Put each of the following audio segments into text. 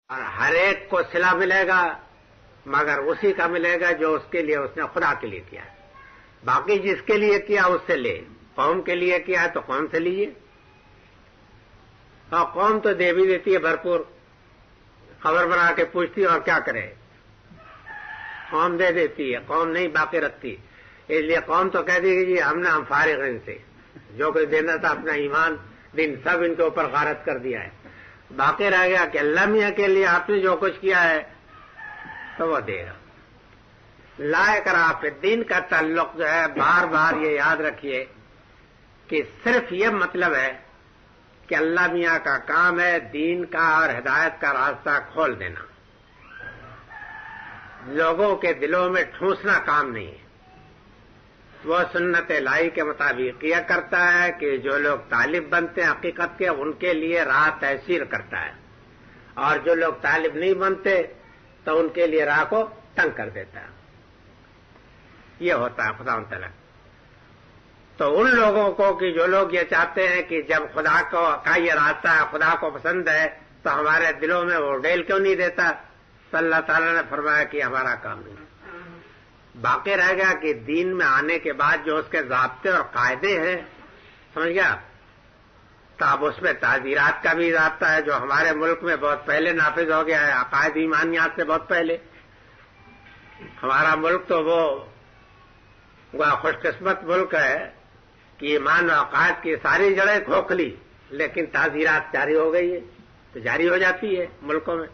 اور ہر ایک کو صلہ ملے گا مگر اسی کا ملے گا جو اس کے لیے اس نے خدا کے لیے کیا ہے. باقی جس کے لیے کیا اس سے لے. قوم کے لیے کیا ہے تو قوم سے لیجیے. اور قوم تو دے بھی دیتی ہے بھرپور, خبر بنا کے پوچھتی اور کیا کرے. قوم دے دیتی ہے, قوم نہیں باقی رکھتی. اس لیے قوم تو کہہ دی جی ہم فارغ ہیں ان سے, جو کچھ دینا تھا اپنا ایمان دین سب ان کے اوپر غارت کر دیا ہے. باقی رہ گیا کہ اللہ میاں کے لیے آپ نے جو کچھ کیا ہے تو وہ دے گا. لا اکراہ فی الدین کا تعلق جو ہے بار بار یہ یاد رکھیے کہ صرف یہ مطلب ہے کہ اللہ میاں کا کام ہے دین کا اور ہدایت کا راستہ کھول دینا, لوگوں کے دلوں میں ٹھونسنا کام نہیں ہے. وہ سنت الہی کے مطابق یہ کرتا ہے کہ جو لوگ طالب بنتے ہیں حقیقت کے ان کے لیے راہ تیسیر کرتا ہے, اور جو لوگ طالب نہیں بنتے تو ان کے لیے راہ کو تنگ کر دیتا ہے. یہ ہوتا ہے خدا تعالیٰ. تو ان لوگوں کو کہ جو لوگ یہ چاہتے ہیں کہ جب خدا کا یہ راستہ ہے خدا کو پسند ہے تو ہمارے دلوں میں وہ ڈیل کیوں نہیں دیتا, تو اللہ تعالیٰ نے فرمایا کہ ہمارا کام نہیں. باقی رہ گیا کہ دین میں آنے کے بعد جو اس کے ضابطے اور قاعدے ہیں, سمجھ گیا, تو اب اس میں تعزیرات کا بھی ضابطہ ہے جو ہمارے ملک میں بہت پہلے نافذ ہو گیا ہے, عقائد ایمانیات سے بہت پہلے. ہمارا ملک تو وہ خوش قسمت ملک ہے کہ ایمان و عقائد کی ساری جڑیں کھوکھلی, لیکن تعزیرات جاری ہو گئی ہے, تو جاری ہو جاتی ہے ملکوں میں.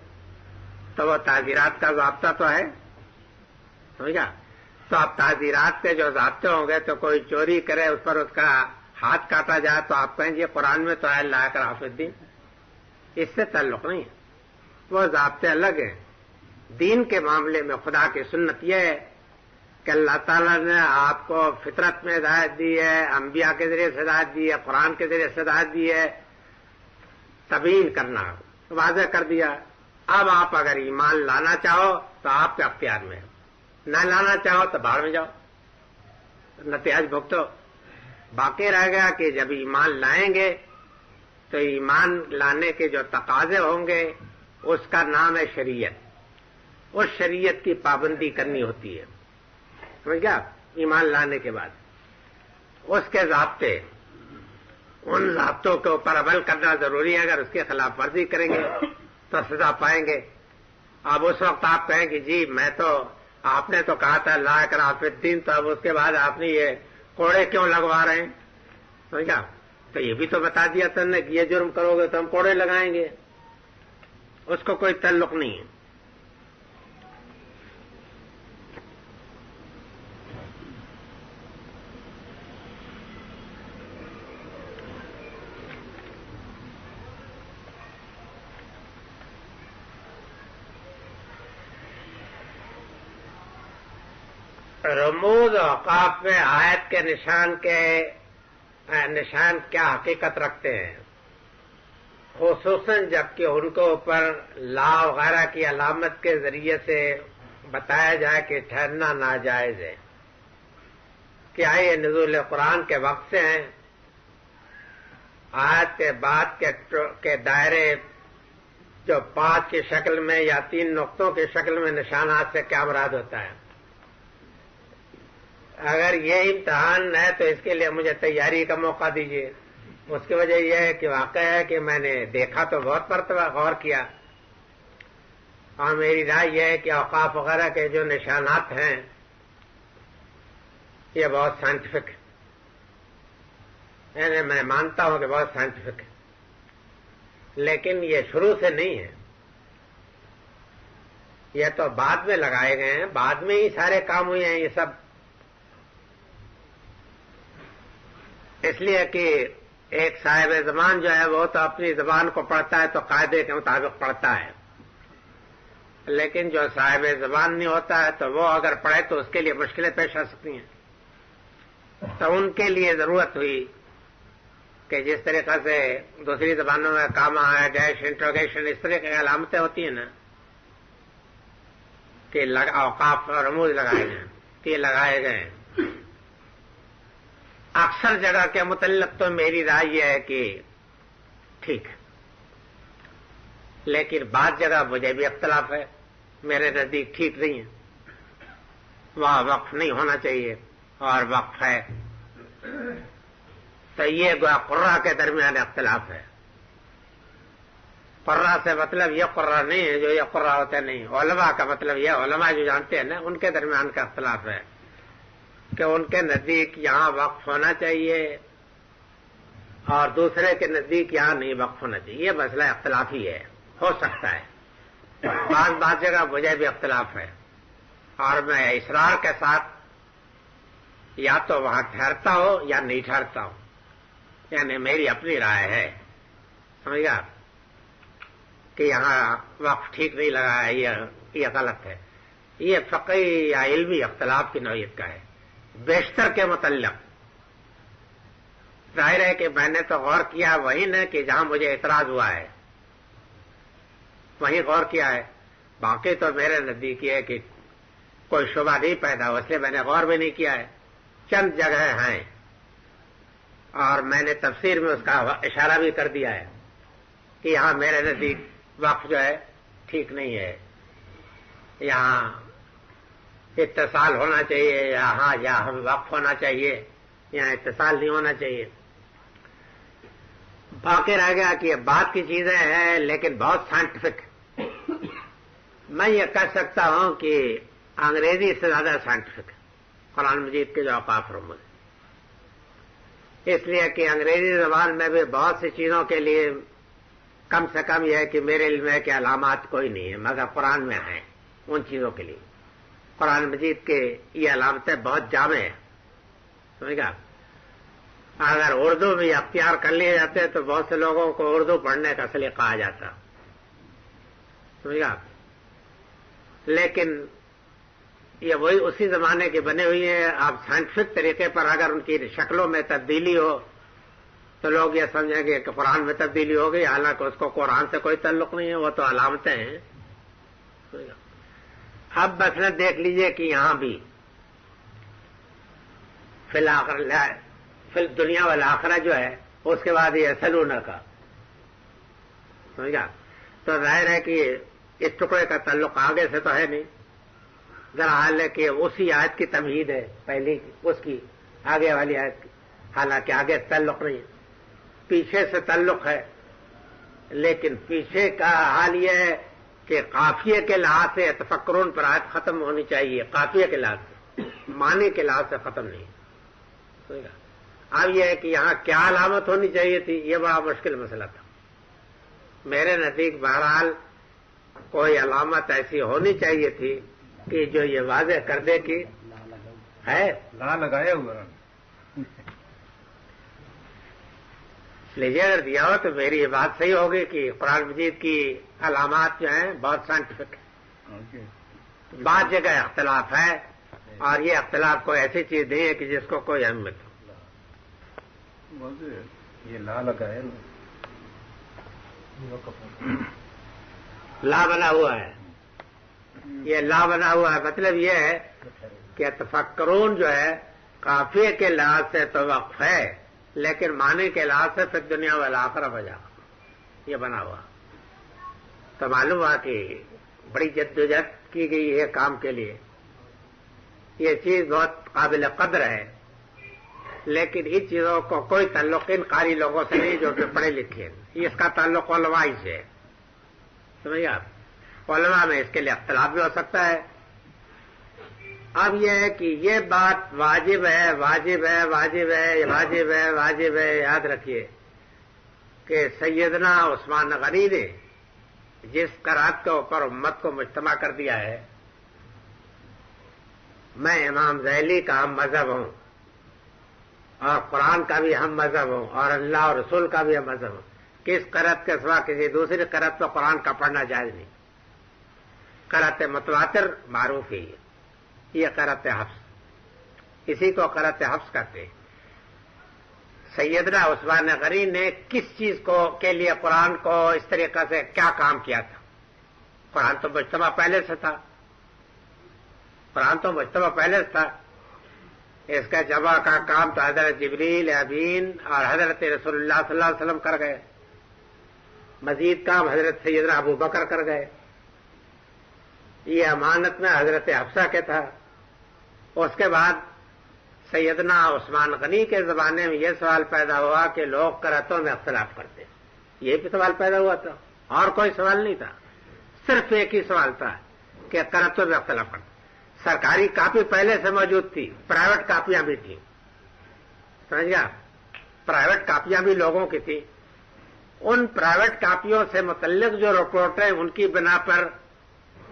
تو وہ تعزیرات کا ضابطہ تو ہے, سمجھا. تو اب تعزیرات کے جو ضابطے ہوں گے تو کوئی چوری کرے اس پر اس کا ہاتھ کاٹا جائے تو آپ کہیں گے قرآن میں تو ہے اللہ اکراہ فی الدین. اس سے تعلق نہیں ہے, وہ ضابطے الگ ہیں. دین کے معاملے میں خدا کی سنت یہ ہے کہ اللہ تعالیٰ نے آپ کو فطرت میں ہدایت دی ہے, انبیاء کے ذریعے سے ہدایت دی ہے, قرآن کے ذریعے سے ہدایت دی ہے. تبیین کرنا واضح کر دیا. اب آپ اگر ایمان لانا چاہو تو آپ کے اختیار میں ہے, نہ لانا چاہو تو باہر میں جاؤ, نتائج بھگتو. باقی رہ گیا کہ جب ایمان لائیں گے تو ایمان لانے کے جو تقاضے ہوں گے اس کا نام ہے شریعت. اس شریعت کی پابندی کرنی ہوتی ہے, سمجھ گیا. ایمان لانے کے بعد اس کے ضابطے, ان ضابطوں کے اوپر عمل کرنا ضروری ہے. اگر اس کی خلاف ورزی کریں گے تو سزا پائیں گے. اب اس وقت آپ کہیں کہ جی آپ نے تو کہا تھا لا اکراہ فی الدین, تو اب اس کے بعد آپ نے یہ کوڑے کیوں لگوا رہے ہیں, سمجھ گیا. تو یہ بھی تو بتا دیا تھا نے کہ یہ جرم کرو گے تو ہم کوڑے لگائیں گے. اس کو کوئی تعلق نہیں ہے. رموز اوقاف میں آیت کے نشان کیا حقیقت رکھتے ہیں, خصوصاً جبکہ ان کو اوپر لا وغیرہ کی علامت کے ذریعے سے بتایا جائے کہ ٹھہرنا ناجائز ہے. کیا یہ نزول قرآن کے وقت سے ہیں؟ آیت کے بعد کے دائرے جو 5 کی شکل میں یا 3 نقطوں کی شکل میں نشانات سے کیا مراد ہوتا ہے؟ اگر یہ امتحان ہے تو اس کے لیے مجھے تیاری کا موقع دیجیے. اس کی وجہ یہ ہے کہ واقع ہے کہ میں نے دیکھا تو بہت مرتبہ غور کیا, اور میری رائے یہ ہے کہ اوقاف وغیرہ کے جو نشانات ہیں یہ بہت سائنٹیفک ہے. یعنی میں مانتا ہوں کہ بہت سائنٹیفک ہے, لیکن یہ شروع سے نہیں ہے. یہ تو بعد میں لگائے گئے ہیں, بعد میں ہی سارے کام ہوئے ہیں یہ سب. اس لیے کہ ایک صاحب زبان جو ہے وہ تو اپنی زبان کو پڑھتا ہے تو قاعدے کے مطابق پڑھتا ہے, لیکن جو صاحب زبان نہیں ہوتا ہے تو وہ اگر پڑھے تو اس کے لیے مشکلیں پیش آ سکتی ہیں. تو ان کے لیے ضرورت ہوئی کہ جس طریقے سے دوسری زبانوں میں کاما ہے, ڈیش, انٹروگیشن, اس طرح کی علامتیں ہوتی ہیں نا کہ اوقاف اور رموز لگائے گئے, کہ لگائے گئے. اکثر جگہ کے متعلق تو میری رائے یہ ہے کہ ٹھیک ہے, لیکن بعض جگہ مجھے بھی اختلاف ہے، میرے نزدیک ٹھیک نہیں ہے، وہاں وقف نہیں ہونا چاہیے اور وقف ہے. تو یہ گویا قرہ کے درمیان اختلاف ہے. قرہ سے مطلب یہ قرہ نہیں ہے جو یہ قرہ ہوتے نہیں، علماء کا مطلب یہ علماء جو جانتے ہیں نا ان کے درمیان کا اختلاف ہے کہ ان کے نزدیک یہاں وقف ہونا چاہیے اور دوسرے کے نزدیک یہاں نہیں وقف ہونا چاہیے. یہ مسئلہ اختلافی ہے، ہو سکتا ہے. بعض جگہ مجھے بھی اختلاف ہے اور میں اصرار کے ساتھ یا تو وہاں ٹھہرتا ہو یا نہیں ٹھہرتا ہوں، یعنی میری اپنی رائے ہے، سمجھ گیا، کہ یہاں وقف ٹھیک نہیں لگا ہے، یہ غلط ہے. یہ فقہی یا علمی اختلاف کی نوعیت کا ہے. بیشتر کے متعلق ظاہر ہے کہ میں نے تو غور کیا وہی نہ کہ جہاں مجھے اعتراض ہوا ہے وہیں غور کیا ہے. باقی تو میرے نزدیک یہ ہے کہ کوئی شبہ نہیں پیدا ہو، اس لیے میں نے غور بھی نہیں کیا ہے. چند جگہ ہیں اور میں نے تفسیر میں اس کا اشارہ بھی کر دیا ہے کہ یہاں میرے نزدیک وقف جو ہے ٹھیک نہیں ہے، یہاں اتصال ہونا چاہیے، یہاں وقف ہونا چاہیے، یہاں اتصال نہیں ہونا چاہیے. باقی رہ گیا کہ یہ بات کی چیزیں ہیں لیکن بہت سائنٹیفک. میں یہ کہہ سکتا ہوں کہ انگریزی سے زیادہ سائنٹیفک ہے قرآن مجید کے جو اوقاف رموز، اس لیے کہ انگریزی زبان میں بھی بہت سی چیزوں کے لیے کم سے کم یہ ہے کہ میرے علم ہے کہ علامات کوئی نہیں ہے مگر قرآن میں ہیں. ان چیزوں کے لیے قرآن مجید کے یہ علامتیں بہت جامع ہیں، سمجھ گا. اگر اردو میں اختیار کر لیے جاتے تو بہت سے لوگوں کو اردو پڑھنے کا سلیقہ آ جاتا، سمجھ گا. لیکن یہ وہی اسی زمانے کی بنے ہوئی ہیں. آپ سائنٹیفک طریقے پر اگر ان کی شکلوں میں تبدیلی ہو تو لوگ یہ سمجھیں گے کہ قرآن میں تبدیلی ہو گئی، حالانکہ اس کو قرآن سے کوئی تعلق نہیں ہے، وہ تو علامتیں ہیں. اب مثلا دیکھ لیجئے کہ یہاں بھی فی دنیا والآخرہ جو ہے اس کے بعد یہ سلونہ کا، سمجھا. تو ظاہر ہے کہ اس ٹکڑے کا تعلق آگے سے تو ہے نہیں، ذرا حال ہے کہ اسی آیت کی تمہید ہے پہلی اس کی آگے والی آیت کی، حالانکہ آگے تعلق نہیں ہے، پیچھے سے تعلق ہے. لیکن پیچھے کا حال یہ ہے کہ قافیے کے لحاظ سے تفکرون پر آیت ختم ہونی چاہیے، قافیے کے لحاظ سے، معنی کے لحاظ سے ختم نہیں. اب یہ ہے کہ یہاں کیا علامت ہونی چاہیے تھی، یہ بڑا مشکل مسئلہ تھا. میرے نزدیک بہرحال کوئی علامت ایسی ہونی چاہیے تھی کہ جو یہ واضح کر دے کہ ہے لا لگایا ہوا. لیجیے اگر دیا ہو تو میری یہ بات صحیح ہوگی کہ قرآن مجید کی علامات جو ہیں بہت سائنٹیفک ہیں. بعض جگہ اختلاف ہے اور یہ اختلاف کوئی ایسی چیز نہیں ہے کہ جس کو کوئی اہمیت ہو. یہ لا لگایا لا بنا ہوا ہے، یہ لا بنا ہوا ہے. مطلب یہ ہے کہ تفکرون جو ہے قافیے کے لحاظ سے تو وقف ہے لیکن معنی کے لحاظ سے پھر دنیا والآخرہ بجا یہ بنا ہوا. تو معلوم ہوا کہ بڑی جدوجہد کی گئی ہے کام کے لیے. یہ چیز بہت قابل قدر ہے لیکن ان چیزوں کو کوئی تعلق ان قاری لوگوں سے نہیں جو کہ پڑھے لکھے ہیں. اس کا تعلق علماء سے ہے، سمجھے آپ. علماء میں اس کے لیے اختلاف بھی ہو سکتا ہے. اب یہ ہے کہ یہ بات واجب ہے واجب ہے واجب ہے واجب ہے واجب ہے. یاد رکھیے کہ سیدنا عثمان غنی نے جس قرات کے اوپر امت کو مجتمع کر دیا ہے، میں امام ذیلی کا ہم مذہب ہوں اور قرآن کا بھی ہم مذہب ہوں اور اللہ اور رسول کا بھی ہم مذہب ہوں. کس قرات کے سوا کسی دوسری قرات پر قرآن کا پڑھنا جائز نہیں. قرات متواتر معروف ہی ہے، یہ قرات حفظ، اسی کو قرات حفظ کرتے ہیں. سیدنا عثمان غنی نے کس چیز کو کے لیے قرآن کو اس طریقے سے کیا کام کیا تھا؟ قرآن تو مجتمع پہلے سے تھا، قرآن تو مجتمع پہلے سے تھا. اس کا جمع کا کام تو حضرت جبریل امین اور حضرت رسول اللہ صلی اللہ علیہ وسلم کر گئے. مزید کام حضرت سیدنا ابو بکر کر گئے. یہ امانت میں حضرت حفصہ کے تھا. اس کے بعد سیدنا عثمان غنی کے زمانے میں یہ سوال پیدا ہوا کہ لوگ قرأتوں میں اختلاف کرتے. یہ بھی سوال پیدا ہوا تھا, اور کوئی سوال نہیں تھا, صرف ایک ہی سوال تھا کہ قرأتوں میں اختلاف کرتے. سرکاری کاپی پہلے سے موجود تھی, پرائیویٹ کاپیاں بھی تھیں, سمجھ گیا, پرائیویٹ کاپیاں بھی لوگوں کی تھیں. ان پرائیویٹ کاپیوں سے متعلق جو رپورٹ ہے ان کی بنا پر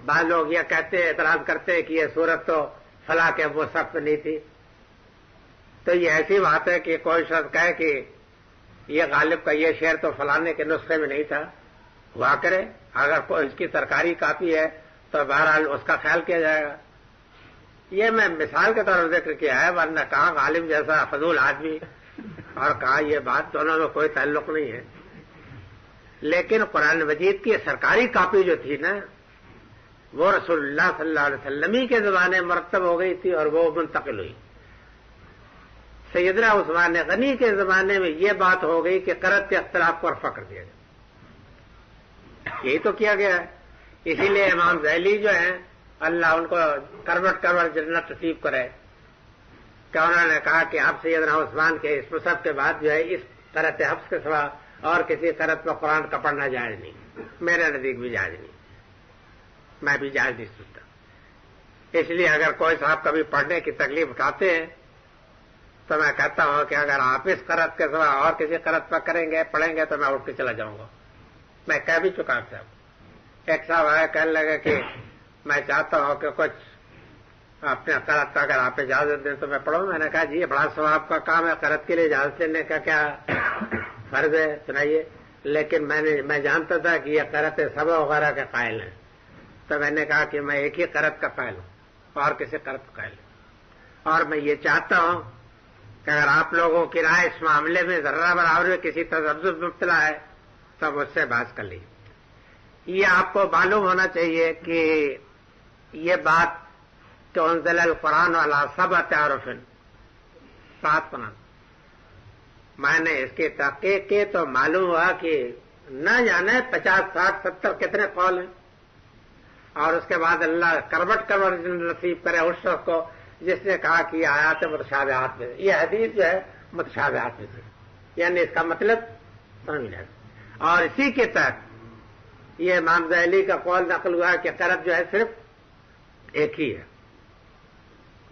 بعض لوگ یہ کہتے اعتراض کرتے کہ یہ صورت تو فلاں کے مصحف میں نہیں تھی. تو یہ ایسی بات ہے کہ کوئی شخص کہے کہ یہ غالب کا یہ شعر تو فلانے کے نسخے میں نہیں تھا, ہوا کرے. اگر کوئی اس کی سرکاری کاپی ہے تو بہرحال اس کا خیال کیا جائے گا. یہ میں مثال کے طور پر ذکر کیا ہے, ورنہ کہاں غالب جیسا فضول آدمی اور کہا یہ بات, دونوں میں کوئی تعلق نہیں ہے. لیکن قرآن مجید کی سرکاری کاپی جو تھی نا, وہ رسول اللہ صلی اللہ علیہ وسلم ہی کے زمانے مرتب ہو گئی تھی اور وہ منتقل ہوئی. سیدنا عثمان غنی کے زمانے میں یہ بات ہو گئی کہ قرأت کے اختلاف کو رفع کر دیا گیا. یہی تو کیا گیا ہے. اسی لیے امام ذیلی جو ہیں, اللہ ان کو کروٹ کروٹ جنت نصیب کرے, کہ انہوں نے کہا کہ اب سیدنا عثمان کے اس مصحف کے بعد جو ہے اس قرأت حفص کے سوا اور کسی قرأت پر قرآن کا پڑھنا جائز نہیں. میرے نزدیک بھی جائز نہیں, میں بھی جائز نہیں سنتا. اس لیے اگر کوئی صاحب کبھی پڑھنے کی تکلیف اٹھاتے ہیں تو میں کہتا ہوں کہ اگر آپ اس قرأت کے سوا اور کسی قرأت پر کریں گے, پڑھیں گے, تو میں اٹھ کے چلا جاؤں گا. میں کہہ بھی چکا صاحب. ایک صاحب آیا کہنے لگا کہ میں چاہتا ہوں کہ کچھ اپنے قرأت اگر آپ اجازت دیں تو میں پڑھوں. میں نے کہا جی یہ بڑا ثواب کا کام ہے, قرأت کے لیے اجازت لینے کا کیا فرض ہے, سنائیے. لیکن میں جانتا تھا کہ یہ قرأت سبا وغیرہ کے قائل ہیں, تو میں نے کہا کہ میں ایک ہی قرأت کا قائل ہوں اور کسی قرأت کا قائل ہوں. اور میں یہ چاہتا ہوں کہ اگر آپ لوگوں کی رائے اس معاملے میں ذرہ برابر میں کسی تذبذب میں مبتلا ہے تو مجھ سے بحث کر لیجیے. یہ آپ کو معلوم ہونا چاہیے کہ یہ بات کہ انزل القرآن علی سبعۃ احرف 7 پنا, میں نے اس کی تحقیق کی تو معلوم ہوا کہ نہ جانے 50 60 70 کتنے قول ہیں. اور اس کے بعد اللہ کروٹ کروٹ نصیب کرے اس شخص کو جس نے کہا کہ یہ آیات متشابہات میں, یہ حدیث جو ہے متشابہات میں سے, یعنی اس کا مطلب سمجھ لیں. اور اسی کے تحت یہ امام ذیلی کا قول نقل ہوا کہ قرأت جو ہے صرف ایک ہی ہے,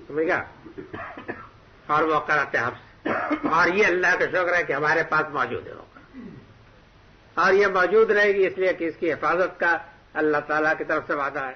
سمجھ گیا, اور وہ قرأت حفص. اور یہ اللہ کا شکر ہے کہ ہمارے پاس موجود ہے, اور یہ موجود رہے گی اس لیے کہ اس کی حفاظت کا اللہ تعالیٰ کی طرف سے وعدہ ہے.